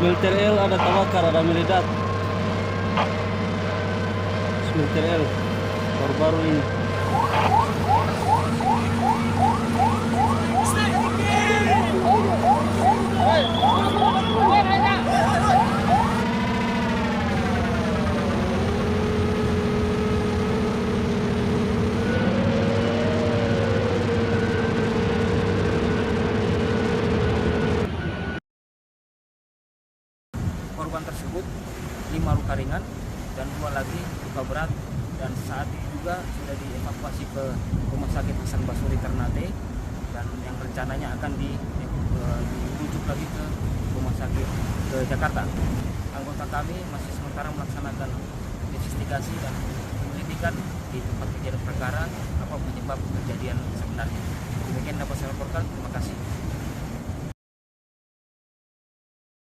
Smelter L ada terbakar, ada meledak. Smelter L baru-baru ini. Korban tersebut 5 luka ringan dan 2 lagi luka berat, dan saat ini juga sudah dievakuasi ke Rumah Sakit Hasan Basuri Ternate, dan yang rencananya akan dirujuk lagi ke Rumah Sakit ke Jakarta. Anggota kami masih sementara melaksanakan investigasi dan penyelidikan di tempat kejadian perkara apa penyebab kejadian sebenarnya. Demikian dapat saya laporkan. Terima kasih.